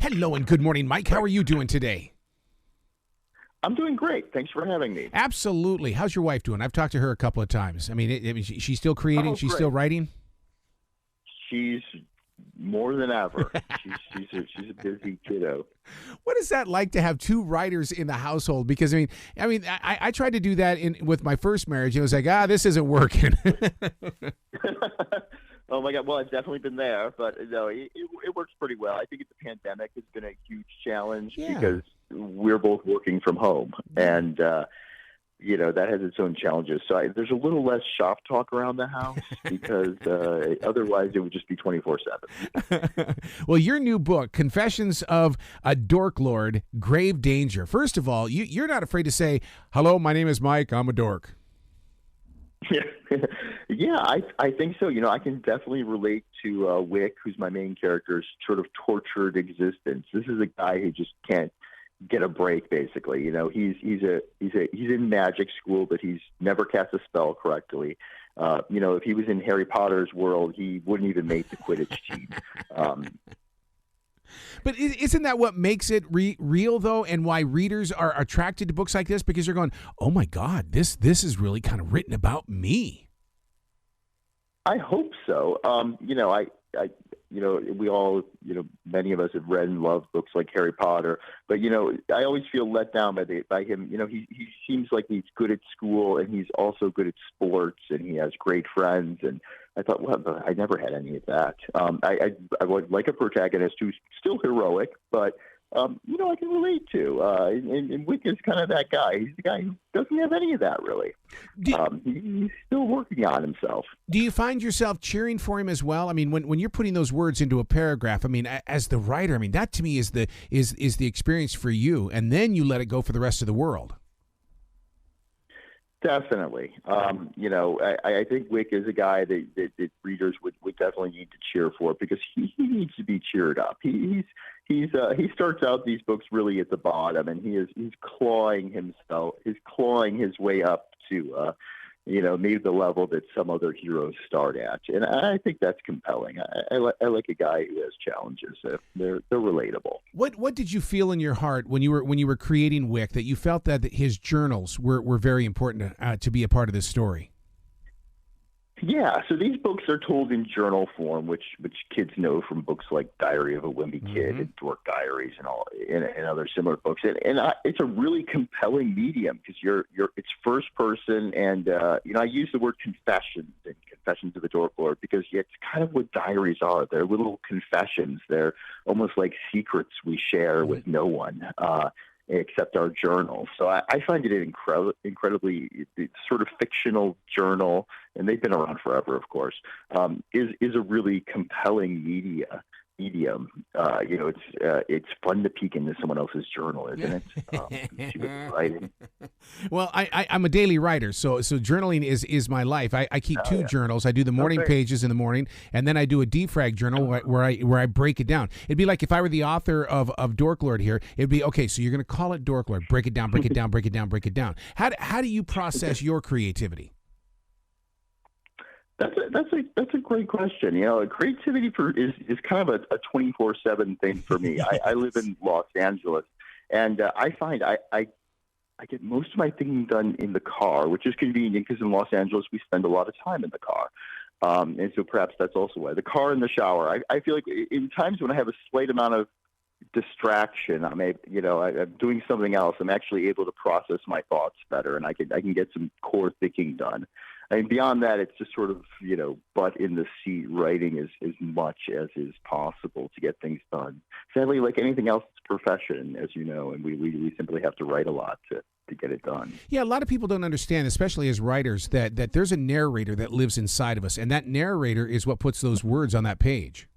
Hello and good morning, Mike. How are you doing today? I'm doing great. Thanks for having me. Absolutely. How's your wife doing? I've talked to her a couple of times. I mean, she's still creating. Oh, She's still great. writing. She's more than ever. She's a busy kiddo. What is that like to have two writers in the household? Because I tried to do that with my first marriage. It was like, this isn't working. Oh my God! Well, I've definitely been there, but no, it works pretty well. I think the pandemic has been a huge challenge Yeah. because we're both working from home, and that has its own challenges. So there's a little less shop talk around the house because otherwise it would just be 24/7. Well, your new book, Confessions of a Dork Lord, Grave Danger. First of all, you're not afraid to say, "Hello, my name is Mike. I'm a dork." Yeah, I think so. I can definitely relate to Wick, who's my main character's sort of tortured existence. This is a guy who just can't get a break. Basically, he's in magic school, but he's never cast a spell correctly. If he was in Harry Potter's world, he wouldn't even make the Quidditch team. But isn't that what makes it real, though, and why readers are attracted to books like this? Because they're going, oh, my God, this is really kind of written about me. I hope so. We all, many of us have read and loved books like Harry Potter, but I always feel let down by him. He seems like he's good at school and he's also good at sports and he has great friends. And I thought, well, I never had any of that. I would like a protagonist who's still heroic, but I can relate to. And Wick is kind of that guy. He's the guy who doesn't have any of that, really. He's still working on himself. Do you find yourself cheering for him as well? I mean, when you're putting those words into a paragraph, I mean, as the writer, I mean, that to me is the experience for you, and then you let it go for the rest of the world. Definitely. I think Wick is a guy that readers would definitely need to cheer for because he needs to be cheered up. He starts out these books really at the bottom, and he's clawing his way up to maybe the level that some other heroes start at, and I think that's compelling. I like a guy who has challenges. They're relatable. What did you feel in your heart when you were creating Wick that you felt that his journals were very important to be a part of this story? Yeah, so these books are told in journal form, which kids know from books like Diary of a Wimpy Kid and Dork Diaries and all and other similar books. And it's a really compelling medium because it's first person, and I use the word confessions and Confessions of a Dork Lord because it's kind of what diaries are. They're little confessions. They're almost like secrets we share with no one. Except our journal. So I find it an incredibly sort of fictional journal, and they've been around forever, of course, is a really compelling medium. It's fun to peek into someone else's journal, isn't it? Writing. Well, I'm a daily writer, so journaling is my life. I keep two journals. I do the morning pages in the morning, and then I do a defrag journal where I break it down. It'd be like if I were the author of Dork Lord here. It'd be okay. So you're going to call it Dork Lord. Break it down. Break it down. Break it down. Break it down. How do you process your creativity? That's a great question. Creativity is kind of a 24/7 thing for me. I live in Los Angeles, and I find I get most of my thinking done in the car, which is convenient because in Los Angeles we spend a lot of time in the car, and so perhaps that's also why the car and the shower. I feel like in times when I have a slight amount of distraction, I'm doing something else. I'm actually able to process my thoughts better, and I can get some core thinking done. I mean, beyond that, it's just sort of, butt in the seat writing as much as is possible to get things done. Sadly, like anything else, it's a profession, as you know, and we simply have to write a lot to get it done. Yeah, a lot of people don't understand, especially as writers, that there's a narrator that lives inside of us, and that narrator is what puts those words on that page.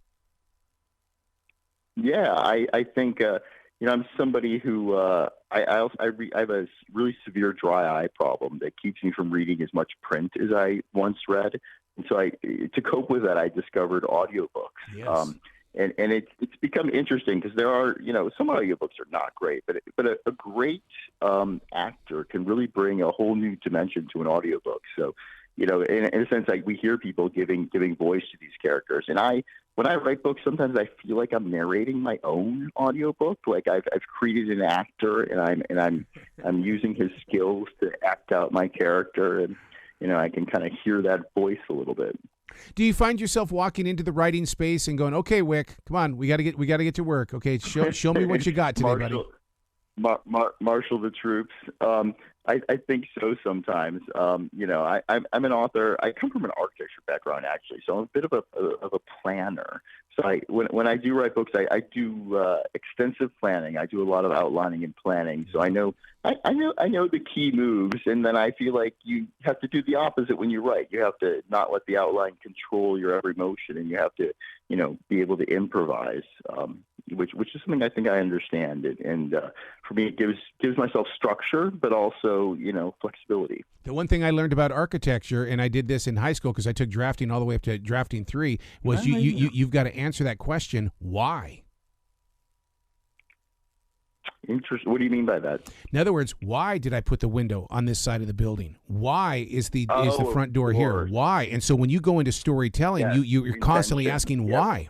Yeah, I think I'm somebody who I have a really severe dry eye problem that keeps me from reading as much print as I once read, and so to cope with that, I discovered audiobooks. Yes. And it's become interesting because there are some audiobooks are not great, but a great actor can really bring a whole new dimension to an audiobook. So in a sense, like we hear people giving voice to these characters, and I when I write books, sometimes I feel like I'm narrating my own audiobook. Like I've created an actor, and I'm using his skills to act out my character, and I can kind of hear that voice a little bit. Do you find yourself walking into the writing space and going, "Okay, Wick, come on, we got to get to work. Okay, show me what you got today, buddy." Marshal the troops. I think so sometimes. I'm an author. I come from an architecture background, actually, so I'm a bit of a planner. So when I do write books, I do extensive planning. I do a lot of outlining and planning. So I know the key moves, and then I feel like you have to do the opposite when you write. You have to not let the outline control your every motion, and you have to be able to improvise. Which is something I think I understand, and for me, it gives myself structure, but also flexibility. The one thing I learned about architecture, and I did this in high school because I took drafting all the way up to drafting 3, was you've got to answer that question: why? Interesting. What do you mean by that? In other words, why did I put the window on this side of the building? Why is the front door here? Why? And so when you go into storytelling, you're constantly asking why.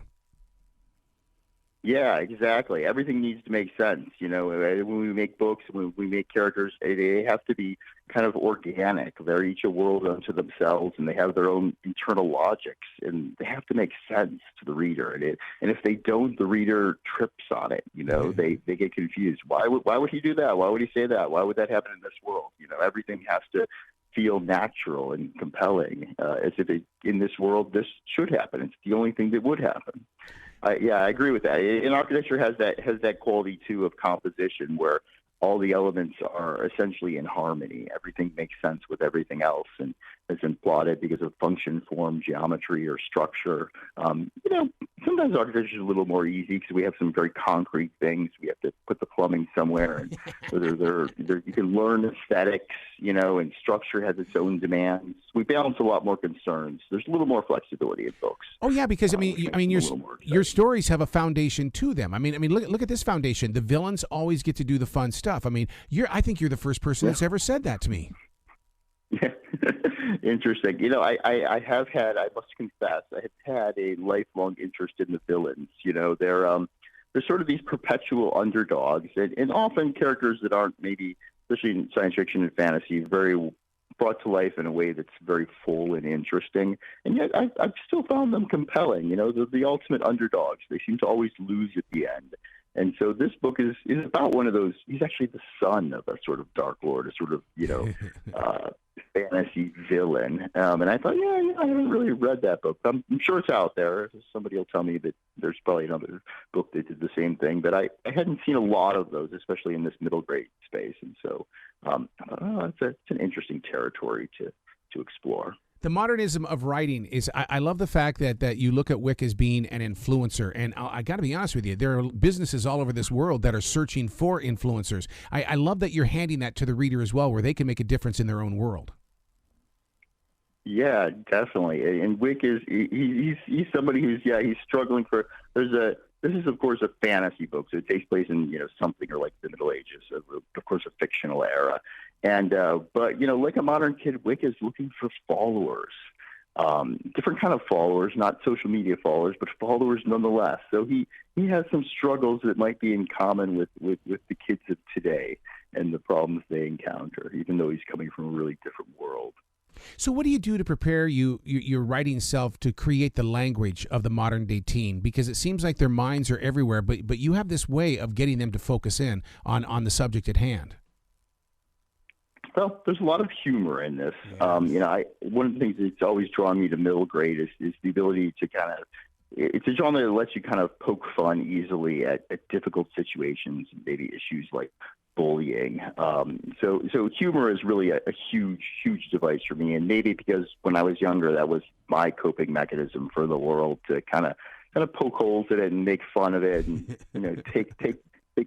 Yeah, exactly. Everything needs to make sense. When we make books, when we make characters, they have to be kind of organic. They're each a world unto themselves, and they have their own internal logics, and they have to make sense to the reader. And if they don't, the reader trips on it. They get confused. Why would he do that? Why would he say that? Why would that happen in this world? Everything has to feel natural and compelling, as if in this world this should happen. It's the only thing that would happen. I agree with that. And architecture has that quality too of composition, where all the elements are essentially in harmony. Everything makes sense with everything else, and has been plotted because of function, form, geometry, or structure. Sometimes architecture is a little more easy because we have some very concrete things. We have to put the plumbing somewhere, and so you can learn aesthetics, and structure has its own demands. We balance a lot more concerns. There's a little more flexibility in books. Oh yeah, because your stories have a foundation to them. Look at this foundation. The villains always get to do the fun stuff. I think you're the first person that's ever said that to me. Yeah. Interesting. I have had, I must confess, I have had a lifelong interest in the villains. They're sort of these perpetual underdogs, and often characters that aren't, maybe, especially in science fiction and fantasy, very brought to life in a way that's very full and interesting. And yet I've still found them compelling. They're the ultimate underdogs. They seem to always lose at the end. And so this book is about one of those. He's actually the son of a sort of Dark Lord, a sort of, fantasy villain. And I thought, I haven't really read that book. I'm sure it's out there. Somebody will tell me that there's probably another book that did the same thing. But I hadn't seen a lot of those, especially in this middle grade space. And so I thought, it's an interesting territory to explore. The modernism of writing is, I love the fact that you look at Wick as being an influencer. And I got to be honest with you, there are businesses all over this world that are searching for influencers. I love that you're handing that to the reader as well, where they can make a difference in their own world. Yeah, definitely. And Wick he's somebody who's struggling for. This is of course a fantasy book, so it takes place in something or like the Middle Ages, of course a fictional era. And but like a modern kid, Wick is looking for followers, different kind of followers, not social media followers, but followers nonetheless. So he has some struggles that might be in common with the kids of today and the problems they encounter, even though he's coming from a really different world. So what do you do to prepare your writing self to create the language of the modern day teen? Because it seems like their minds are everywhere, but you have this way of getting them to focus in on the subject at hand. Well, there's a lot of humor in this. Yes. One of the things that's always drawn me to middle grade is the ability to it's a genre that lets you kind of poke fun easily at difficult situations, maybe issues like bullying. So humor is really a huge device for me, and maybe because when I was younger, that was my coping mechanism for the world, to kind of poke holes in it and make fun of it, and take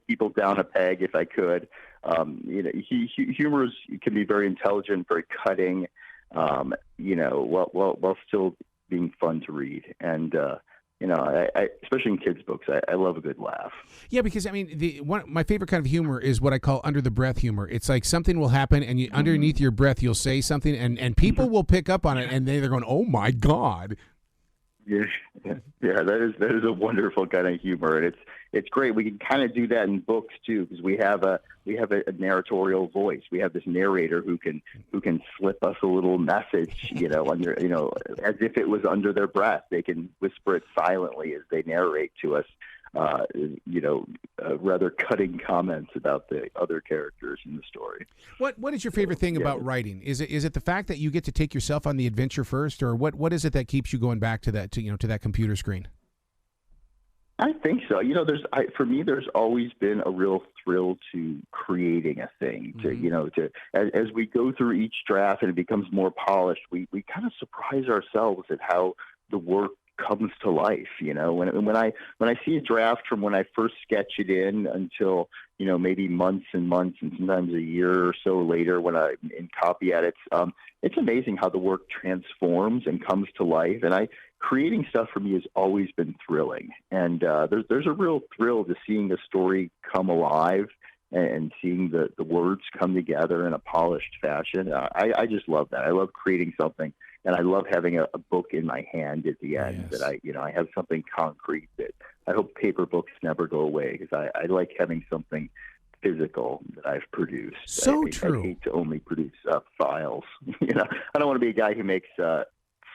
people down a peg if I could. Humor can be very intelligent, very cutting, while still being fun to read. And I especially in kids' books, I love a good laugh. Yeah, because my favorite kind of humor is what I call under the breath humor. It's like something will happen, and underneath your breath, you'll say something, and people will pick up on it, and they're going, "Oh my God." Yeah, yeah, that is a wonderful kind of humor, and it's great. We can kind of do that in books too, because we have a narratorial voice. We have this narrator who can slip us a little message, under as if it was under their breath. They can whisper it silently as they narrate to us. Rather cutting comments about the other characters in the story. What is your favorite thing about writing? Is it the fact that you get to take yourself on the adventure first, or what is it that keeps you going back to that to that computer screen? I think so. For me, there's always been a real thrill to creating a thing. As we go through each draft and it becomes more polished, we kind of surprise ourselves at how the work comes to life. When I see a draft from when I first sketch it in until maybe months and months and sometimes a year or so later when I'm in copy edits, it's amazing how the work transforms and comes to life. And creating stuff for me has always been thrilling. And there's a real thrill to seeing the story come alive and seeing the words come together in a polished fashion. I just love that. I love creating something. And I love having a book in my hand at the end that I have something concrete that I hope paper books never go away, because I like having something physical that I've produced. So I hate to only produce files. I don't want to be a guy who makes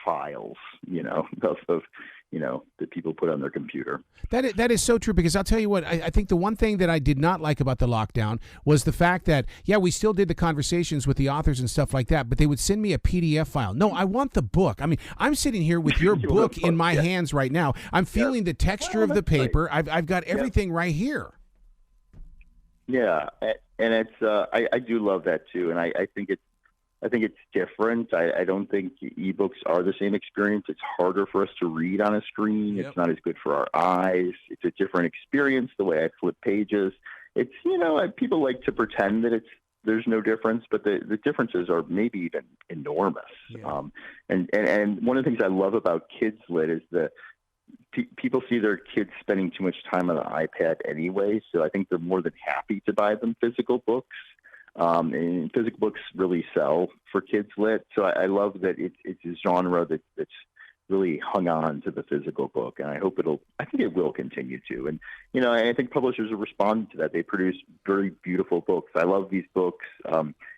files, that people put on their computer. That is so true, because I'll tell you what, I think the one thing that I did not like about the lockdown was the fact that, we still did the conversations with the authors and stuff like that, but they would send me a PDF file. No, I want the book. I mean, I'm sitting here with your book in my hands right now. I'm feeling the texture of the paper. Right. I've got everything right here. Yeah, and it's I do love that too, and I think it's different. I don't think ebooks are the same experience. It's harder for us to read on a screen. Yep. It's not as good for our eyes. It's a different experience, the way I flip pages. It's, people like to pretend that there's no difference, but the differences are maybe even enormous. Yeah. And one of the things I love about Kids Lit is people see their kids spending too much time on an iPad anyway, so I think they're more than happy to buy them physical books. And physical books really sell for Kids Lit, so I love that it's a genre that's really hung on to the physical book, and I think it will continue to. And I think publishers have responded to that. They produce very beautiful books. I love these books.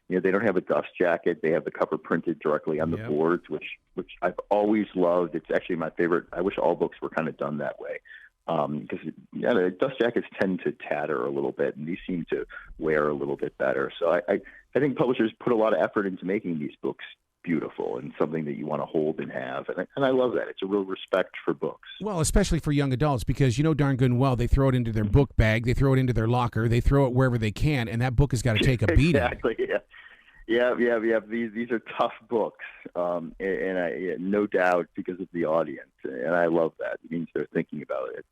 They don't have a dust jacket. They have the cover printed directly on the boards, which I've always loved. It's actually my favorite. I wish all books were kind of done that way. Because the dust jackets tend to tatter a little bit, and these seem to wear a little bit better. So I think publishers put a lot of effort into making these books beautiful and something that you want to hold and have. And I love that. It's a real respect for books. Well, especially for young adults, because darn good and well, they throw it into their book bag, they throw it into their locker, they throw it wherever they can, and that book has got to take a beating. Exactly, yeah. Yeah. These are tough books, and no doubt because of the audience, and I love that. It means they're thinking about it.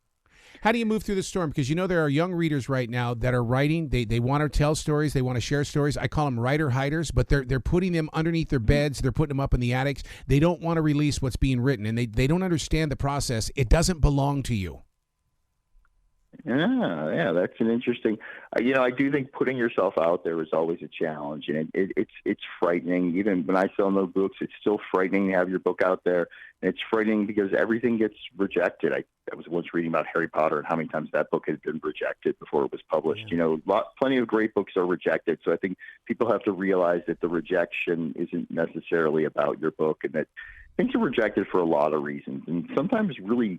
How do you move through the storm? Because there are young readers right now that are writing. They want to tell stories. They want to share stories. I call them writer hiders, but they're putting them underneath their beds. They're putting them up in the attics. They don't want to release what's being written, and they don't understand the process. It doesn't belong to you. Yeah, that's an interesting. I do think putting yourself out there is always a challenge, and it's frightening. Even when I sell no books, it's still frightening to have your book out there, and it's frightening because everything gets rejected. I was once reading about Harry Potter and how many times that book had been rejected before it was published. Yeah. Plenty of great books are rejected, so I think people have to realize that the rejection isn't necessarily about your book, and that things are rejected for a lot of reasons, and sometimes really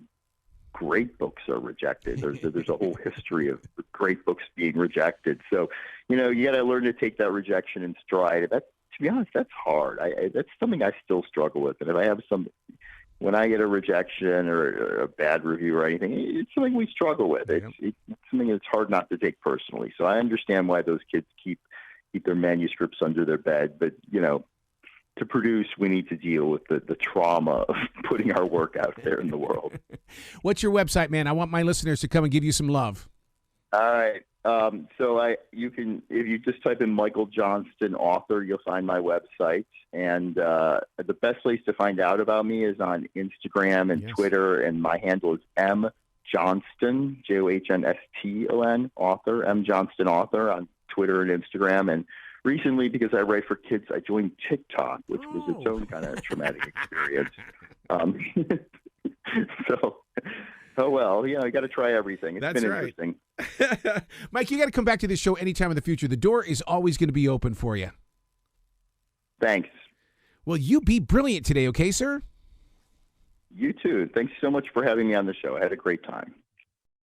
great books are rejected. There's a whole history of great books being rejected. So, you got to learn to take that rejection in stride. To be honest, that's hard. That's something I still struggle with. And if I have when I get a rejection or a bad review or anything, it's something we struggle with. It's something that's hard not to take personally. So I understand why those kids keep their manuscripts under their bed. But, to produce, we need to deal with the trauma of putting our work out there in the world. What's your website, man? I want my listeners to come and give you some love. All right. So you can, if you just type in Michael Johnston author, you'll find my website. And the best place to find out about me is on Instagram and Twitter. And my handle is M Johnston, Johnston author, M Johnston author on Twitter and Instagram. And recently, because I write for kids, I joined TikTok, which was its own kind of traumatic experience. So, oh well, I got to try everything. It's That's been right. interesting. Mike, you got to come back to this show anytime in the future. The door is always going to be open for you. Thanks. Well, you be brilliant today, okay, sir? You too. Thanks so much for having me on the show. I had a great time.